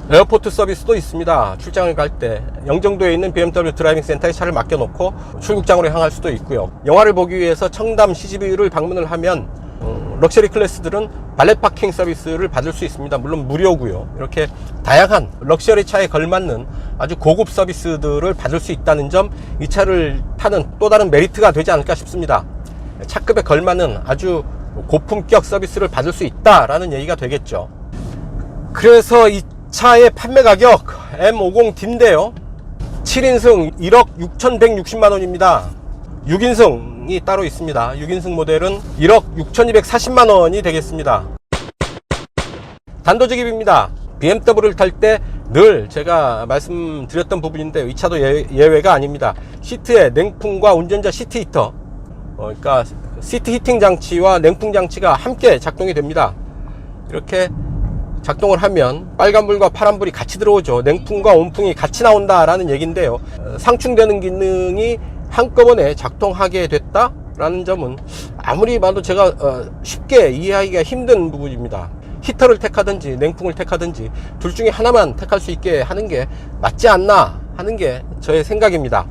[SPEAKER 1] 에어포트 서비스도 있습니다. 출장을 갈 때 영종도에 있는 BMW 드라이빙 센터에 차를 맡겨놓고 출국장으로 향할 수도 있고요. 영화를 보기 위해서 청담 CGV를 방문을 하면 럭셔리 클래스들은 발렛 파킹 서비스를 받을 수 있습니다. 물론 무료고요. 이렇게 다양한 럭셔리 차에 걸맞는 아주 고급 서비스들을 받을 수 있다는 점, 이 차를 타는 또 다른 메리트가 되지 않을까 싶습니다. 차급에 걸맞는 아주 고품격 서비스를 받을 수 있다라는 얘기가 되겠죠. 그래서 이 차의 판매 가격 M50D인데요, 7인승 1억 6,160만 원입니다. 6인승이 따로 있습니다. 6인승 모델은 1억 6,240만 원이 되겠습니다. 단도직입입니다. BMW를 탈 때 늘 제가 말씀드렸던 부분인데, 이 차도 예외가 아닙니다. 시트에 냉풍과 운전자 시트 히터, 그러니까 시트 히팅 장치와 냉풍 장치가 함께 작동이 됩니다. 이렇게 작동을 하면 빨간불과 파란불이 같이 들어오죠. 냉풍과 온풍이 같이 나온다라는 얘기인데요, 상충되는 기능이 한꺼번에 작동하게 됐다라는 점은 아무리 봐도 제가 쉽게 이해하기가 힘든 부분입니다. 히터를 택하든지 냉풍을 택하든지 둘 중에 하나만 택할 수 있게 하는 게 맞지 않나 하는 게 저의 생각입니다.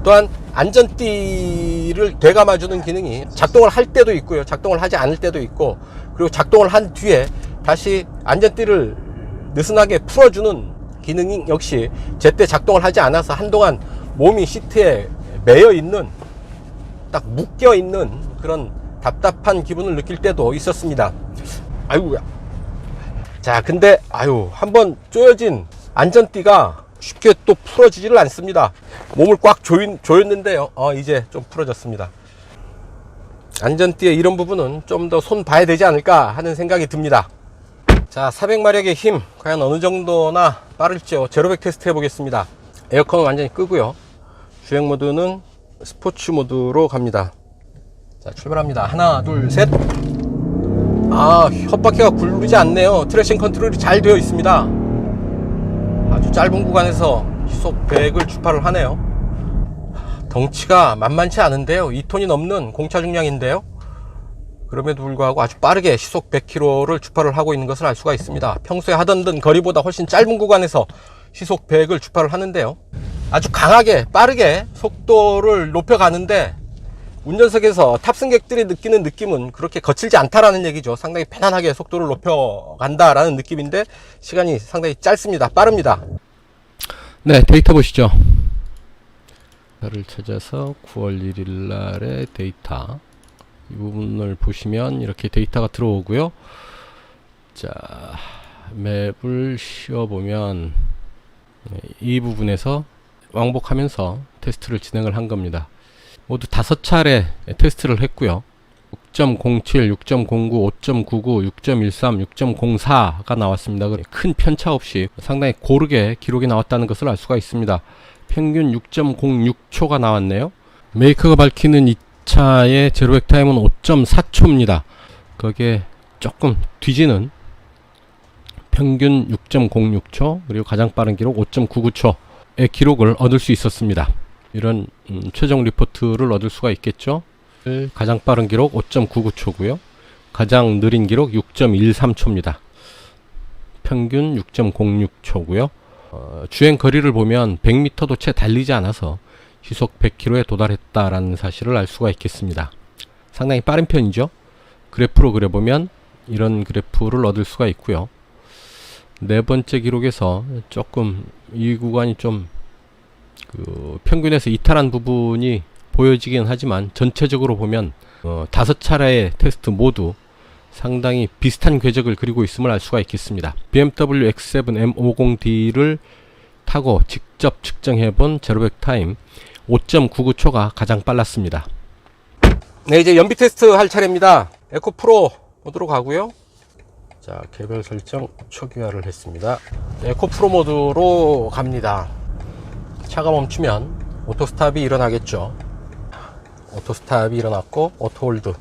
[SPEAKER 1] 또한 안전띠를 되감아주는 기능이 작동을 할 때도 있고요, 작동을 하지 않을 때도 있고, 그리고 작동을 한 뒤에 다시 안전띠를 느슨하게 풀어주는 기능이 역시 제때 작동을 하지 않아서 한동안 몸이 시트에 매여 있는, 딱 묶여 있는 그런 답답한 기분을 느낄 때도 있었습니다. 아이고야. 자, 근데 한번 조여진 안전띠가 쉽게 또 풀어지지를 않습니다. 몸을 꽉 조였는데요, 이제 좀 풀어졌습니다. 안전띠의 이런 부분은 좀 더 손 봐야 되지 않을까 하는 생각이 듭니다. 자, 400마력의 힘 과연 어느 정도나 빠를지요. 제로백 테스트 해보겠습니다. 에어컨은 완전히 끄고요. 주행 모드는 스포츠 모드로 갑니다. 자, 출발합니다. 하나, 둘, 셋. 헛바퀴가 굴르지 않네요. 트랙션 컨트롤이 잘 되어 있습니다. 아주 짧은 구간에서 시속 100을 주파를 하네요. 덩치가 만만치 않은데요, 2톤이 넘는 공차 중량인데요, 그럼에도 불구하고 아주 빠르게 시속 100km를 주파를 하고 있는 것을 알 수가 있습니다. 평소에 하던 거리보다 훨씬 짧은 구간에서 시속 100을 주파를 하는데요, 아주 강하게 빠르게 속도를 높여가는데, 운전석에서 탑승객들이 느끼는 느낌은 그렇게 거칠지 않다라는 얘기죠. 상당히 편안하게 속도를 높여간다라는 느낌인데, 시간이 상당히 짧습니다. 빠릅니다. 네, 데이터 보시죠. 를 찾아서 9월 1일 날의 데이터, 이 부분을 보시면 이렇게 데이터가 들어오고요. 자, 맵을 씌워보면 이 부분에서 왕복하면서 테스트를 진행을 한 겁니다. 모두 5차례 테스트를 했고요. 6.07, 6.09, 5.99, 6.13, 6.04가 나왔습니다. 큰 편차 없이 상당히 고르게 기록이 나왔다는 것을 알 수가 있습니다. 평균 6.06초가 나왔네요. 메이커가 밝히는 이 차의 제로백 타임은 5.4초입니다. 거기에 조금 뒤지는 평균 6.06초, 그리고 가장 빠른 기록 5.99초의 기록을 얻을 수 있었습니다. 이런 최종 리포트를 얻을 수가 있겠죠. 가장 빠른 기록 5.99초고요. 가장 느린 기록 6.13초입니다. 평균 6.06초고요. 주행 거리를 보면 100m도 채 달리지 않아서 시속 100km에 도달했다라는 사실을 알 수가 있겠습니다. 상당히 빠른 편이죠. 그래프로 그려보면 이런 그래프를 얻을 수가 있고요. 네 번째 기록에서 조금 이 구간이 좀 그 평균에서 이탈한 부분이 보여지긴 하지만 전체적으로 보면 5차례의 테스트 모두 상당히 비슷한 궤적을 그리고 있음을 알 수가 있겠습니다. BMW X7 M50D를 타고 직접 측정해본 제로백 타임 5.99초가 가장 빨랐습니다. 네, 이제 연비 테스트 할 차례입니다. 에코 프로 모드로 가고요. 자, 개별 설정 초기화를 했습니다. 에코 프로 모드로 갑니다. 차가 멈추면 오토 스탑이 일어나겠죠. 오토 스탑이 일어났고 오토 홀드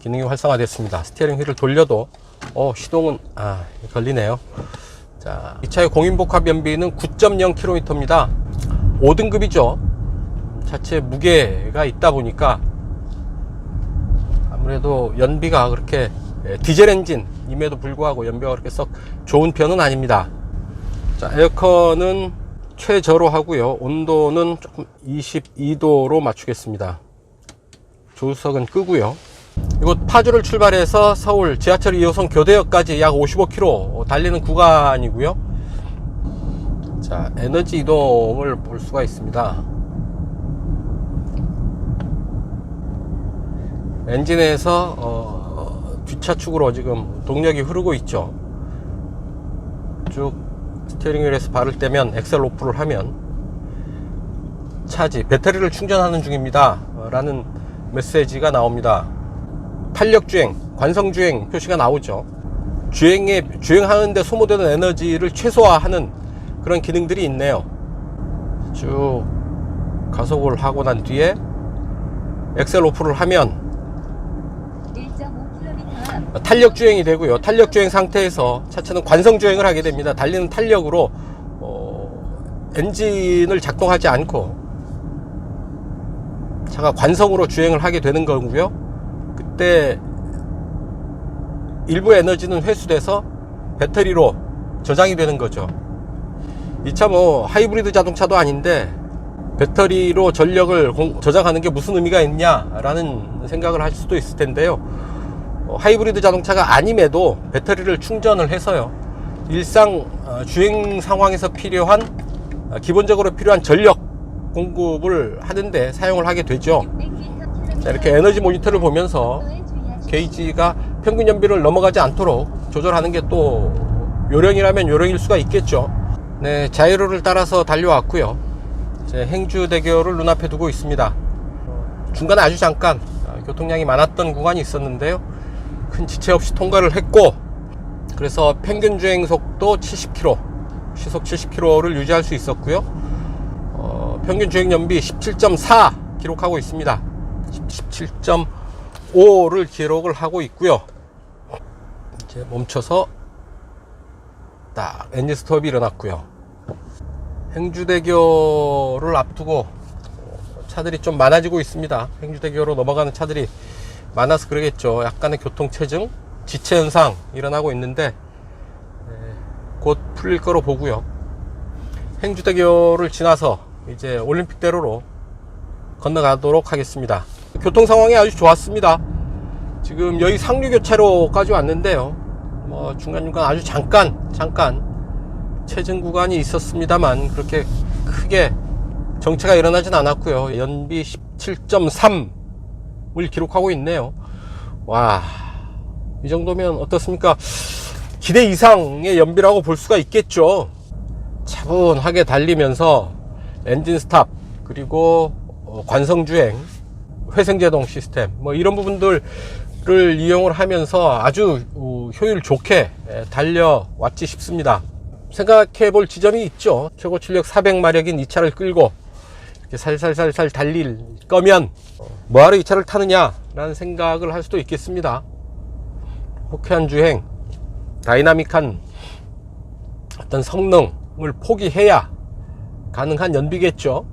[SPEAKER 1] 기능이 활성화됐습니다. 스티어링 휠을 돌려도 시동은 걸리네요. 자, 이 차의 공인복합 연비는 9.0km입니다. 5등급이죠. 자체 무게가 있다 보니까 아무래도 연비가 그렇게 디젤 엔진임에도 불구하고 연비가 그렇게 썩 좋은 편은 아닙니다. 자, 에어컨은 최저로 하고요. 온도는 조금 22도로 맞추겠습니다. 조수석은 끄고요. 이곳 파주를 출발해서 서울 지하철 2호선 교대역까지 약 55km 달리는 구간이고요. 자, 에너지 이동을 볼 수가 있습니다. 엔진에서 뒷차축으로 지금 동력이 흐르고 있죠. 쭉 스티어링 휠에서 발을 떼면 엑셀 오프를 하면 차지 배터리를 충전하는 중입니다 라는 메시지가 나옵니다. 탄력주행, 관성주행 표시가 나오죠. 주행하는데 소모되는 에너지를 최소화하는 그런 기능들이 있네요. 쭉 가속을 하고 난 뒤에 엑셀 오프를 하면 탄력주행이 되고요. 탄력주행 상태에서 차체는 관성주행을 하게 됩니다. 달리는 탄력으로 엔진을 작동하지 않고 차가 관성으로 주행을 하게 되는 거고요. 그때 일부 에너지는 회수돼서 배터리로 저장이 되는 거죠. 이 차 하이브리드 자동차도 아닌데 배터리로 전력을 저장하는 게 무슨 의미가 있냐라는 생각을 할 수도 있을 텐데요. 하이브리드 자동차가 아님에도 배터리를 충전을 해서요, 일상 주행 상황에서 기본적으로 필요한 전력 공급을 하는데 사용을 하게 되죠. 자, 이렇게 에너지 모니터를 보면서 게이지가 평균 연비를 넘어가지 않도록 조절하는 게 또 요령이라면 요령일 수가 있겠죠. 네, 자이로를 따라서 달려왔고요. 이제 행주대교를 눈앞에 두고 있습니다. 중간에 아주 잠깐 교통량이 많았던 구간이 있었는데요, 큰 지체 없이 통과를 했고, 그래서 평균 주행 속도 70km, 시속 70km를 유지할 수 있었고요. 평균 주행 연비 17.4 기록하고 있습니다. 17.5를 기록을 하고 있고요. 이제 멈춰서 딱 엔진 스톱이 일어났고요. 행주대교를 앞두고 차들이 좀 많아지고 있습니다. 행주대교로 넘어가는 차들이 많아서 그러겠죠. 약간의 교통체증, 지체 현상 일어나고 있는데 곧 풀릴 거로 보고요. 행주대교를 지나서 이제 올림픽대로로 건너가도록 하겠습니다. 교통 상황이 아주 좋았습니다. 지금 여기 상류교차로까지 왔는데요, 중간중간 아주 잠깐 체증 구간이 있었습니다만 그렇게 크게 정체가 일어나진 않았고요. 연비 17.3을 기록하고 있네요. 와, 이 정도면 어떻습니까? 기대 이상의 연비라고 볼 수가 있겠죠. 차분하게 달리면서 엔진 스탑, 그리고 관성주행, 회생제동 시스템, 이런 부분들을 이용을 하면서 아주 효율 좋게 달려왔지 싶습니다. 생각해 볼 지점이 있죠. 최고 출력 400마력인 이 차를 끌고 이렇게 살살살살 달릴 거면 뭐하러 이 차를 타느냐 라는 생각을 할 수도 있겠습니다. 호쾌한 주행, 다이나믹한 어떤 성능을 포기해야 가능한 연비겠죠.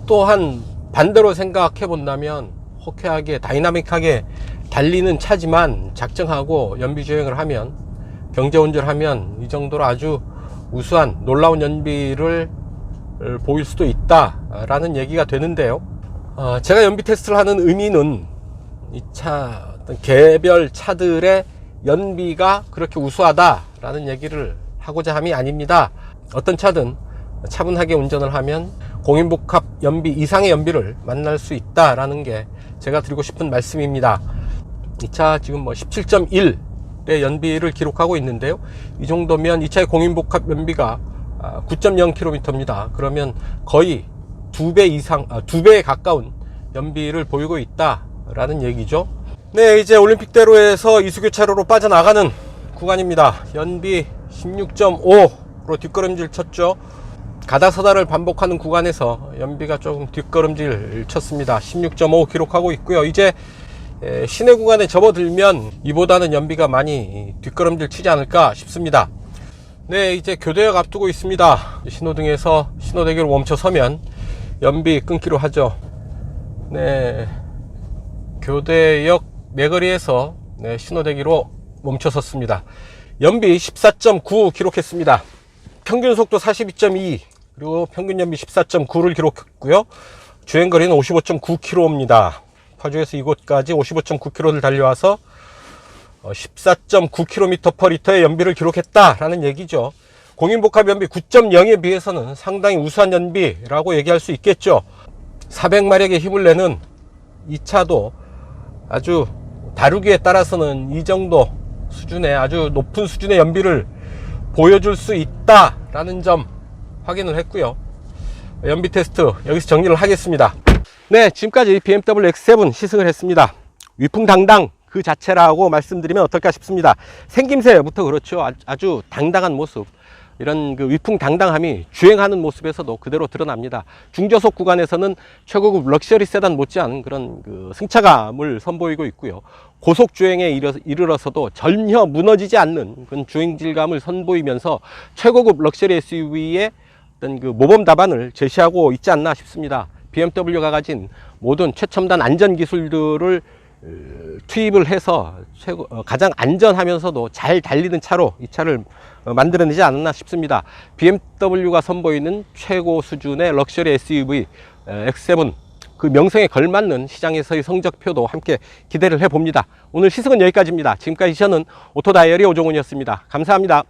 [SPEAKER 1] 또한 반대로 생각해 본다면 호쾌하게 다이나믹하게 달리는 차지만 작정하고 연비 주행을 하면, 경제 운전하면 이 정도로 아주 우수한 놀라운 연비를 보일 수도 있다 라는 얘기가 되는데요. 제가 연비 테스트를 하는 의미는 이 차 개별 차들의 연비가 그렇게 우수하다 라는 얘기를 하고자 함이 아닙니다. 어떤 차든 차분하게 운전을 하면 공인복합 연비 이상의 연비를 만날 수 있다라는 게 제가 드리고 싶은 말씀입니다. 이 차 지금 뭐 17.1의 연비를 기록하고 있는데요. 이 정도면 이 차의 공인복합 연비가 9.0km입니다. 그러면 거의 2배에 가까운 연비를 보이고 있다라는 얘기죠. 네, 이제 올림픽대로에서 이수교차로로 빠져나가는 구간입니다. 연비 16.5로 뒷걸음질 쳤죠. 가다서다를 반복하는 구간에서 연비가 조금 뒷걸음질 쳤습니다. 16.5 기록하고 있고요. 이제 시내 구간에 접어들면 이보다는 연비가 많이 뒷걸음질 치지 않을까 싶습니다. 네, 이제 교대역 앞두고 있습니다. 신호등에서 신호대기로 멈춰서면 연비 끊기로 하죠. 네, 교대역 내거리에서 신호대기로 멈춰섰습니다. 연비 14.9 기록했습니다. 평균 속도 42.2 그리고 평균 연비 14.9를 기록했고요. 주행거리는 55.9km입니다. 파주에서 이곳까지 55.9km를 달려와서 14.9km/L의 연비를 기록했다라는 얘기죠. 공인복합 연비 9.0에 비해서는 상당히 우수한 연비라고 얘기할 수 있겠죠. 400마력의 힘을 내는 이 차도 아주 다루기에 따라서는 이 정도 수준의 아주 높은 수준의 연비를 보여줄 수 있다라는 점 확인을 했고요. 연비 테스트 여기서 정리를 하겠습니다. 네, 지금까지 BMW X7 시승을 했습니다. 위풍당당 그 자체라고 말씀드리면 어떨까 싶습니다. 생김새부터 그렇죠. 아주 당당한 모습, 이런 그 위풍당당함이 주행하는 모습에서도 그대로 드러납니다. 중저속 구간에서는 최고급 럭셔리 세단 못지않은 그런 그 승차감을 선보이고 있고요. 고속 주행에 이르러서도 전혀 무너지지 않는 그런 주행 질감을 선보이면서 최고급 럭셔리 SUV의 어떤 그 모범 답안을 제시하고 있지 않나 싶습니다. BMW가 가진 모든 최첨단 안전 기술들을 투입을 해서 가장 안전하면서도 잘 달리는 차로 이 차를 만들어내지 않았나 싶습니다. BMW가 선보이는 최고 수준의 럭셔리 SUV X7, 그 명성에 걸맞는 시장에서의 성적표도 함께 기대를 해봅니다. 오늘 시승은 여기까지입니다. 지금까지 저는 오토다이어리 오종훈이었습니다. 감사합니다.